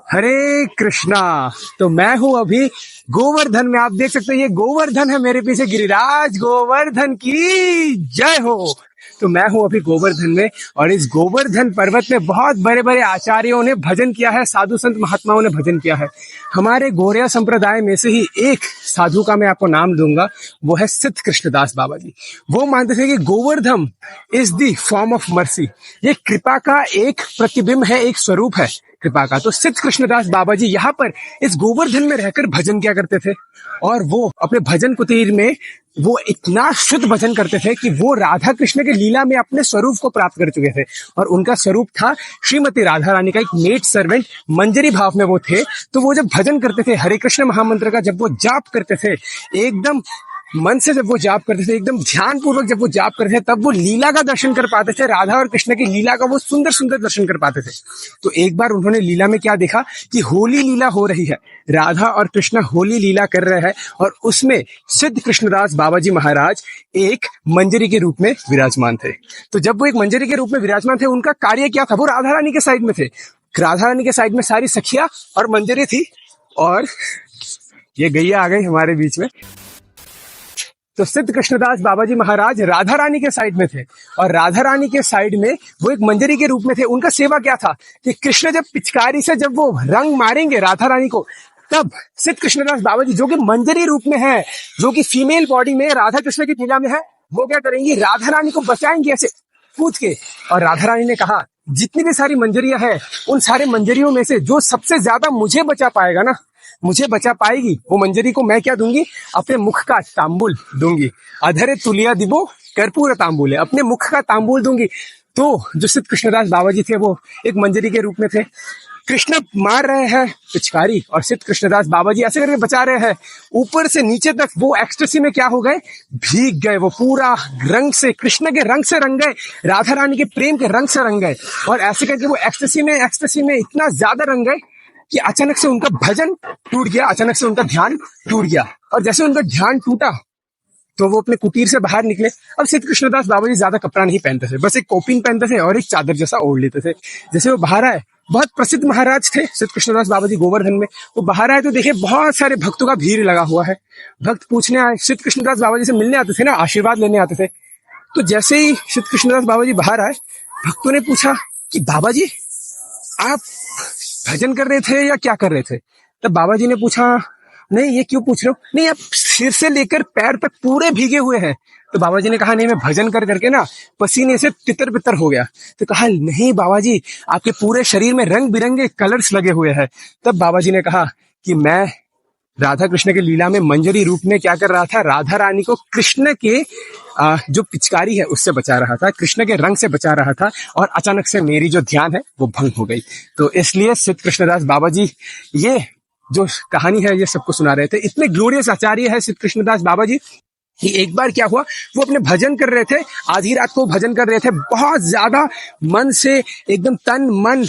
हरे कृष्णा। तो मैं हूं अभी गोवर्धन में। आप देख सकते हैं ये गोवर्धन है मेरे पीछे। गिरिराज गोवर्धन की जय हो। तो मैं हूं अभी गोवर्धन में, और इस गोवर्धन पर्वत में बहुत बड़े बड़े आचार्यों ने भजन किया है, साधु संत महात्माओं ने भजन किया है। हमारे गौरिया संप्रदाय में से ही एक साधु का मैं आपको नाम दूंगा, वो है सिद्ध कृष्णदास बाबा जी। वो मानते थे कि Govardhan is the form of mercy. ये कृपा का एक प्रतिबिंब है, एक स्वरूप है कृपा का। तो सिद्ध कृष्णदास बाबा जी यहाँ पर इस गोवर्धन में रहकर भजन किया करते थे, और वो अपने भजन कुटीर में वो इतना शुद्ध भजन करते थे कि वो राधा कृष्ण के लीला में अपने स्वरूप को प्राप्त कर चुके थे। और उनका स्वरूप था श्रीमती राधा रानी का एक मेड सर्वेंट, मंजरी भाव में वो थे। तो वो जब भजन करते थे, हरे कृष्ण महामंत्र का जब वो जाप करते थे, एकदम मन से जब वो जाप करते थे, एकदम ध्यान पूर्वक जब वो जाप करते थे, तब वो लीला का दर्शन कर पाते थे। राधा और कृष्ण की लीला का वो सुंदर सुंदर दर्शन कर पाते थे। तो एक बार उन्होंने लीला में क्या देखा कि होली लीला हो रही है, राधा और कृष्ण होली लीला कर रहे हैं, और उसमें सिद्ध कृष्णदास बाबा जी महाराज एक मंजरी के रूप में विराजमान थे। तो जब वो एक मंजरी के रूप में विराजमान थे, उनका कार्य क्या था? वो राधा रानी के साइड में थे। राधा रानी के साइड में सारी सखिया और मंजरी थी, और ये गैया आ गई हमारे बीच में। तो सिद्ध कृष्णदास बाबा जी महाराज राधा रानी के साइड में थे, और राधा रानी के साइड में वो एक मंजरी के रूप में थे। उनका सेवा क्या था कि कृष्ण जब पिचकारी से जब वो रंग मारेंगे राधा रानी को, तब सिद्ध कृष्णदास बाबा जी जो कि मंजरी रूप में है, जो कि फीमेल बॉडी में राधा कृष्ण की लीला में है, वो क्या करेंगी? राधा रानी को बचाएंगे ऐसे कूद के। और राधा रानी ने कहा, जितनी भी सारी मंजरियां हैं, उन सारे मंजरियों में से जो सबसे ज्यादा मुझे बचा पाएगा ना, मुझे बचा पाएगी, वो मंजरी को मैं क्या दूंगी? अपने मुख का तांबुल दूंगी। अधरे तुलिया दिबो कर्पूर तांबुल है, अपने मुख का तांबुल दूंगी। तो जो सिद्ध कृष्णदास बाबा जी थे, वो एक मंजरी के रूप में थे। कृष्ण मार रहे हैं पिचकारी, और सिद्ध कृष्णदास बाबा जी ऐसे करके बचा रहे हैं। ऊपर से नीचे तक वो एक्सटेसी में क्या हो गए? भीग गए। वो पूरा रंग से, कृष्ण के रंग से रंग गए, राधा रानी के प्रेम के रंग से रंग गए। और ऐसे करके वो एक्सटेसी में इतना ज्यादा रंग गए कि अचानक से उनका भजन टूट गया, अचानक से उनका ध्यान टूट गया। और जैसे उनका ध्यान टूटा, तो वो अपने कुटीर से बाहर निकले। अब सिद्ध कृष्णदास बाबा जी ज्यादा कपड़ा नहीं पहनते थे, बस एक कोपिन पहनते थे और एक चादर जैसा ओढ़ लेते थे। जैसे वो बाहर आए, बहुत प्रसिद्ध महाराज थे सिद्ध कृष्णदास बाबा जी गोवर्धन में। वो बाहर आए तो देखे बहुत सारे भक्तों का भीड़ लगा हुआ है। भक्त पूछने आए, सिद्ध कृष्णदास बाबा जी से मिलने आते थे ना, आशीर्वाद लेने आते थे। तो जैसे ही सिद्ध कृष्णदास बाबा जी बाहर आए, भक्तों ने पूछा कि बाबा जी आप भजन कर रहे थे या क्या कर रहे थे? तब बाबा जी ने पूछा, नहीं ये क्यों पूछ रहे हो? नहीं, आप सिर से लेकर पैर तक पूरे भीगे हुए हैं। तो बाबा जी ने कहा, नहीं मैं भजन कर करके ना पसीने से तितर बितर हो गया। तो कहा, नहीं बाबा जी, आपके पूरे शरीर में रंग बिरंगे कलर्स लगे हुए हैं। तब बाबा जी ने कहा कि मैं राधा कृष्ण के लीला में मंजरी रूप में क्या कर रहा था? राधा रानी को कृष्ण के जो पिचकारी है उससे बचा रहा था, कृष्ण के रंग से बचा रहा था। और अचानक से मेरी जो ध्यान है वो भंग हो गई। तो इसलिए सिद्ध कृष्णदास बाबा जी ये जो कहानी है ये सबको सुना रहे थे। इतने ग्लोरियस आचार्य है सिद्ध कृष्णदास बाबा जी कि एक बार क्या हुआ, वो अपने भजन कर रहे थे, आधी रात को भजन कर रहे थे, बहुत ज्यादा मन से, एकदम तन मन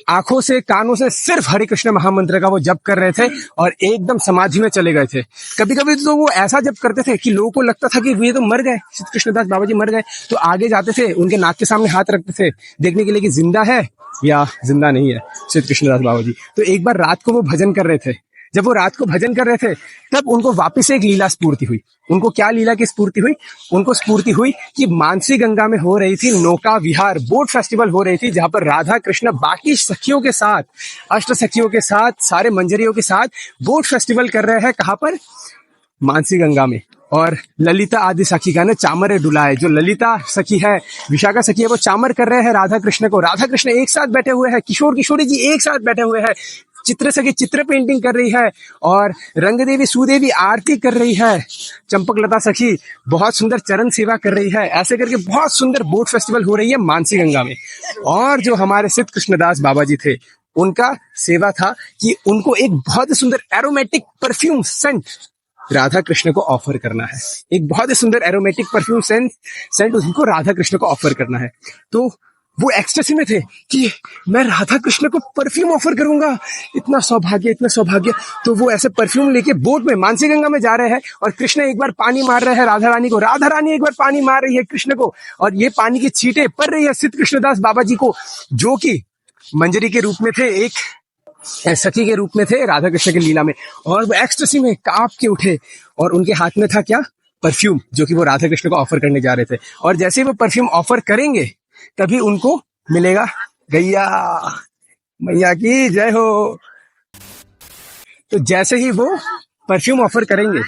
आंखों से कानों से सिर्फ हरे कृष्ण महामंत्र का वो जप कर रहे थे, और एकदम समाधि में चले गए थे। कभी कभी तो वो ऐसा जप करते थे कि लोगों को लगता था कि ये तो मर गए, सिद्ध कृष्णदास बाबा जी मर गए। तो आगे जाते थे, उनके नाक के सामने हाथ रखते थे देखने के लिए कि जिंदा है या जिंदा नहीं है सिद्ध कृष्णदास बाबा जी। तो एक बार रात को वो भजन कर रहे थे। जब वो रात को भजन कर रहे थे, तब उनको वापस से एक लीला स्फूर्ति हुई। उनको क्या लीला की स्फूर्ति हुई? उनको स्फूर्ति हुई कि मानसी गंगा में हो रही थी नौका विहार, बोट फेस्टिवल हो रही थी, जहां पर राधा कृष्ण बाकी सखियों के साथ, अष्ट सखियों के साथ, सारे मंजरियों के साथ बोट फेस्टिवल कर रहे हैं। कहां पर? मानसी गंगा में। और ललिता आदि सखी का ने चामरे डुलाए। जो ललिता सखी है, विशाखा सखी है, वो चामर कर रहे हैं राधा कृष्ण को। राधा कृष्ण एक साथ बैठे हुए हैं, किशोर किशोरी जी एक साथ बैठे हुए हैं। चित्र सखी चित्र पेंटिंग कर रही है, और रंग देवी सुदेवी आरती कर रही है। चंपक लता सखी बहुत सुंदर चरण सेवा कर रही है। ऐसे करके बहुत सुंदर बोट फेस्टिवल हो रही है मानसी गंगा में। और जो हमारे सिद्ध कृष्णदास बाबा जी थे, उनका सेवा था कि उनको एक बहुत सुंदर aromatic perfume scent Radha Krishna को ऑफर करना है। एक बहुत ही सुंदर एरोमेटिक परफ्यूम सेंट उनको राधा कृष्ण को ऑफर करना है। तो वो एक्सटेसी में थे कि मैं राधा कृष्ण को परफ्यूम ऑफर करूंगा, इतना सौभाग्य, इतना सौभाग्य। तो वो ऐसे परफ्यूम लेके बोट में मानसी गंगा में जा रहे हैं और कृष्ण एक बार पानी मार रहे हैं राधा रानी को, राधा रानी एक बार पानी मार रही है कृष्ण को, और ये पानी की छींटे पड़ रही है सिद्ध कृष्णदास बाबा जी को, जो कि मंजरी के रूप में थे, एक सखी के रूप में थे राधा कृष्ण की लीला में। और वो एक्सटेसी में कांप के उठे और उनके हाथ में था क्या? परफ्यूम, जो कि वो राधा कृष्ण को ऑफर करने जा रहे थे। और जैसे ही वो परफ्यूम ऑफर करेंगे तभी उनको मिलेगा गैया मैया की जय हो। तो जैसे ही वो परफ्यूम ऑफर करेंगे,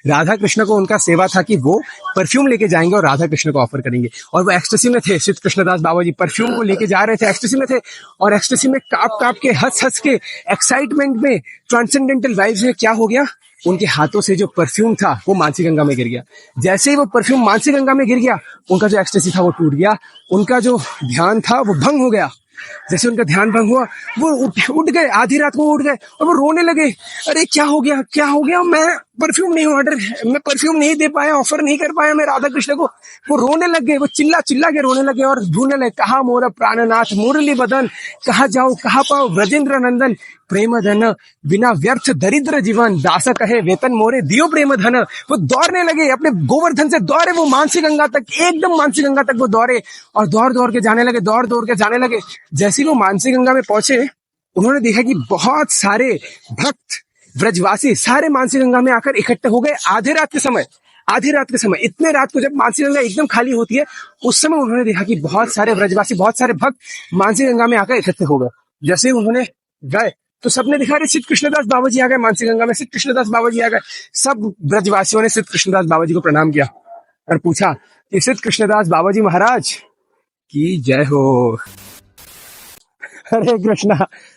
राधा कृष्ण को उनका सेवा था कि वो परफ्यूम लेके जाएंगे और राधा कृष्ण को ऑफर करेंगे। और वो एक्सटेसी में थे, सिद्ध कृष्णदास बाबा जी परफ्यूम को लेके जा रहे थे, एक्सटेसी में थे, और एक्सटेसी में काप काप के, हंस हंस के, एक्साइटमेंट में, ट्रांसेंडेंटल वाइब्स में क्या हो गया, उनके हाथों से जो परफ्यूम था वो मानसी गंगा में गिर गया। जैसे ही वो परफ्यूम मानसी गंगा में गिर गया, उनका जो एक्सटेसी था वो टूट गया, उनका जो ध्यान था वो भंग हो गया। जैसे उनका ध्यान भंग हुआ, वो उठ गए, आधी रात को उठ गए और वो रोने लगे, अरे क्या हो गया, क्या हो गया, मैं परफ्यूम नहीं दे पाया, ऑफर नहीं कर पाया मैं राधा कृष्ण को। वो रोने लग गए, वो चिल्ला चिल्ला के रोने लगे और ढूंढने लगे, कहा मोरा प्राणनाथ मुरली बदन, कहा जाऊं कहा पाओ ब्रजेंद्र नंदन, प्रेम धन बिना व्यर्थ दरिद्र जीवन, दास कहे वेतन मोरे दियो प्रेम धन। वो दौड़ने लगे, अपने गोवर्धन से दौड़े, वो मानसी गंगा तक, एकदम मानसी गंगा तक वो दौड़े और दौड़ दौड़ के जाने लगे, दौड़ दौड़ के जाने लगे। जैसे वो मानसी गंगा में पहुंचे, उन्होंने देखा कि बहुत सारे भक्त ब्रजवासी सारे मानसी गंगा में आकर इकट्ठे हो गए। आधी रात के समय, इतने रात को जब मानसी गंगा एकदम खाली होती है, उस समय उन्होंने देखा कि बहुत सारे ब्रजवासी, बहुत सारे भक्त मानसी गंगा में आकर इकट्ठे हो गए। जैसे उन्होंने गए तो सबने दिखा, रहे सिद्ध कृष्णदास बाबा जी आ गए मानसी गंगा में, सिद्ध कृष्णदास बाबा जी आ गए। सब ब्रजवासियों ने सिद्ध कृष्णदास बाबा जी को प्रणाम किया और पूछा कि सिद्ध कृष्णदास बाबा जी महाराज की जय हो। हरे कृष्णा।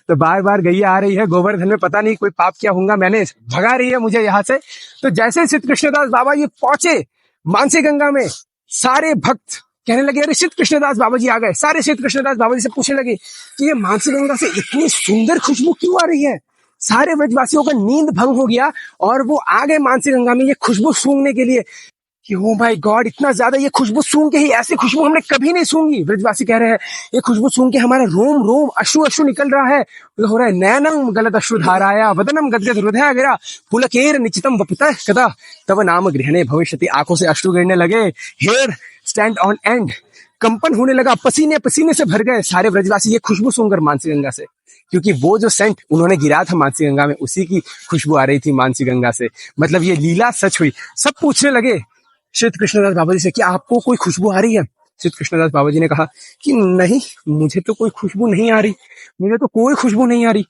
तो बार बार गैया आ रही है गोवर्धन में, पता नहीं कोई पाप किया होगा मैंने, भगा रही है मुझे यहाँ से। तो जैसे सिद्ध कृष्णदास बाबा जी पहुंचे मानसी गंगा में, सारे भक्त कहने लगे, अरे सिद्ध कृष्णदास बाबा जी आ गए। सारे सिद्ध कृष्णदास बाबा जी से पूछने लगे कि ये मानसी गंगा से इतनी सुंदर खुशबू क्यों आ रही है। सारे ब्रजवासियों का नींद भंग हो गया और वो आ गए मानसी गंगा में ये खुशबू सूंघने के लिए कि ओ माय गॉड, इतना ज्यादा ये खुशबू सूंघ के ही, ऐसी खुशबू हमने कभी नहीं सूंघी। ब्रजवासी कह रहे हैं ये खुशबू सूंघ के हमारा रोम रोम अश्रु अश्रु निकल रहा है, हो रहा है नयनम गलत अश्रु धाराया वदनम गदगद हृदय गिरा पुलकेर निचितम वपितः कदा तव नाम गृहणे भविष्यति। आंखों से अश्रु गिरने लगे, हेयर स्टैंड ऑन एंड, कंपन होने लगा, पसीने पसीने से भर गए सारे ब्रजवासी ये खुशबू सूंघकर मानसी गंगा से, क्योंकि वो जो सेंट उन्होंने गिरा था मानसी गंगा में, उसी की खुशबू आ रही थी मानसी गंगा से। मतलब ये लीला सच हुई। सब पूछने लगे सिद्ध कृष्णदास बाबा जी से कि आपको कोई खुशबू आ रही है। सिद्ध कृष्णदास बाबा जी ने कहा कि नहीं, मुझे तो कोई खुशबू नहीं आ रही, मुझे तो कोई खुशबू नहीं आ रही।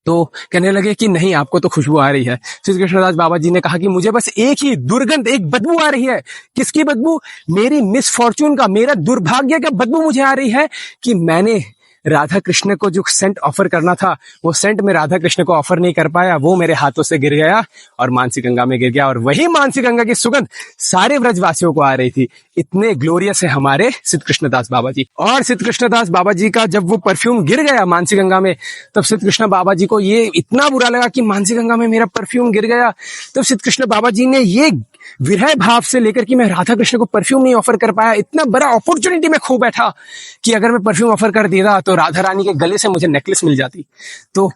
तो कहने लगे कि नहीं, आपको तो खुशबू आ रही है। सिद्ध कृष्णदास बाबा जी ने कहा कि मुझे बस एक ही दुर्गंध, एक बदबू आ रही है। किसकी बदबू? मेरी मिसफॉर्चून का, मेरा दुर्भाग्य का बदबू मुझे आ रही है कि मैंने राधा कृष्ण को जो सेंट ऑफर करना था, वो सेंट में राधा कृष्ण को ऑफर नहीं कर पाया, वो मेरे हाथों से गिर गया और मानसी गंगा में गिर गया। और वही मानसी गंगा की सुगंध सारे ब्रजवासियों को आ रही थी। इतने ग्लोरियस है हमारे सिद्ध कृष्णदास बाबा जी। और सिद्ध कृष्णदास बाबा जी का जब वो परफ्यूम गिर गया मानसी गंगा में, तब सिद्ध कृष्ण बाबा जी को ये इतना बुरा लगा कि मानसी गंगा में मेरा परफ्यूम गिर गया। तब सिद्ध कृष्ण बाबा जी ने ये विरह भाव से लेकर कि मैं राधा कृष्ण को परफ्यूम नहीं ऑफर कर पाया, इतना बड़ा अपॉर्चुनिटी में खो बैठा कि अगर मैं परफ्यूम ऑफर कर देता तो राधा रानी के गले से मुझे नेकलेस मिल जाती, तो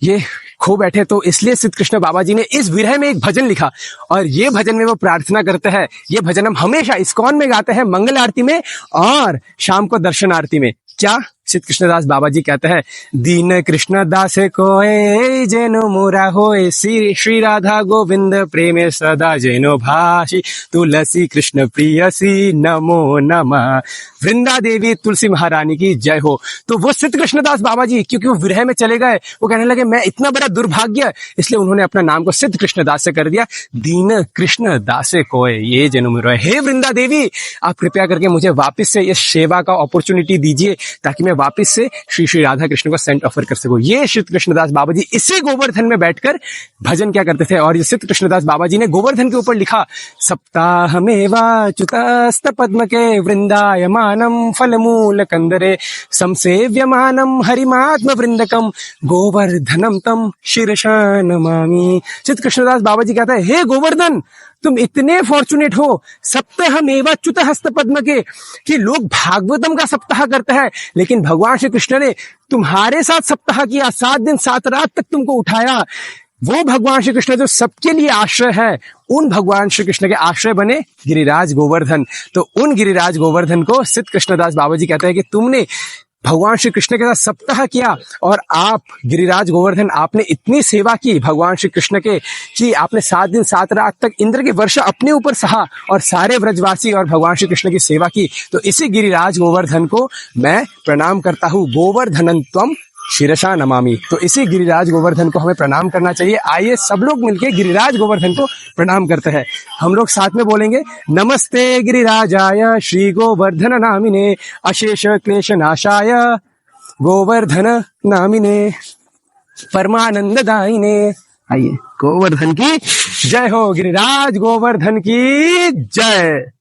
ये खो बैठे। तो इसलिए सिद्ध कृष्ण बाबा जी ने इस विरह में एक भजन लिखा और ये भजन में वो प्रार्थना करते हैं। ये भजन हम हमेशा इस्कॉन में गाते हैं, मंगल आरती में और शाम को दर्शन आरती में। क्या सिद्ध कृष्णदास बाबा जी कहते हैं, दीन कृष्ण दास कोए जेनो मोरा होए, श्री राधा गोविंद प्रेमे सदा जेनो भाषी, तुलसी कृष्ण प्रियसी नमो नमः। वृंदा देवी तुलसी महारानी की जय हो। तो वो सिद्ध कृष्णदास बाबा जी, क्योंकि वो विरह में चले गए, वो कहने लगे मैं इतना बड़ा दुर्भाग्य, इसलिए उन्होंने अपना नाम को सिद्ध कृष्णदास से कर दिया, दीन कृष्ण दासे कोए ये जेनो मोरा। हे वृंदा देवी, आप कृपया करके मुझे वापस से इस सेवा का अपॉर्चुनिटी दीजिए ताकि मैं वापस से श्री राधा कृष्ण को सेंट ऑफर कर सकूं। ये सिद्ध कृष्णदास बाबा जी इसी गोवर्धन में बैठकर भजन क्या करते थे। और ये सिद्ध कृष्णदास बाबा जी ने गोवर्धन के ऊपर लिखा, सप्ताहमेवाच्युतस्त पद्म के वृंदायमानम फलमूल कंदरे संसेव्यमानम हरिमात्म वृंदकम गोवर्धनम तम शीर्षा नमामि। सिद्ध कृष्णदास बाबा जी कहता है, हे गोवर्धन, तुम इतने फॉर्चुनेट हो, सप्ताहमेव च्युत हस्त पद्म के, कि लोग भागवतम का सप्ताह करते हैं, लेकिन भगवान श्री कृष्ण ने तुम्हारे साथ सप्ताह किया, 7 दिन 7 रात तक तुमको उठाया। वो भगवान श्री कृष्ण जो सबके लिए आश्रय है, उन भगवान श्री कृष्ण के आश्रय बने गिरिराज गोवर्धन। तो उन गिरिराज गोवर्धन को सिद्ध कृष्णदास बाबा जी कहते हैं कि तुमने भगवान श्री कृष्ण के साथ सप्ताह किया, और आप गिरिराज गोवर्धन, आपने इतनी सेवा की भगवान श्री कृष्ण के कि आपने 7 दिन 7 रात तक इंद्र की वर्षा अपने ऊपर सहा और सारे व्रजवासी और भगवान श्री कृष्ण की सेवा की। तो इसी गिरिराज गोवर्धन को मैं प्रणाम करता हूँ। गोवर्धनम त्वम शिरसा नमामि। तो इसी गिरिराज गोवर्धन को हमें प्रणाम करना चाहिए। आइए सब लोग मिलके गिरिराज गोवर्धन को प्रणाम करते हैं। हम लोग साथ में बोलेंगे, नमस्ते गिरिराजाय श्री गोवर्धन नामिने अशेष क्लेश नाशाय गोवर्धन नामिने परमानंद दायिने। आइए, गोवर्धन की जय हो, गिरिराज गोवर्धन की जय।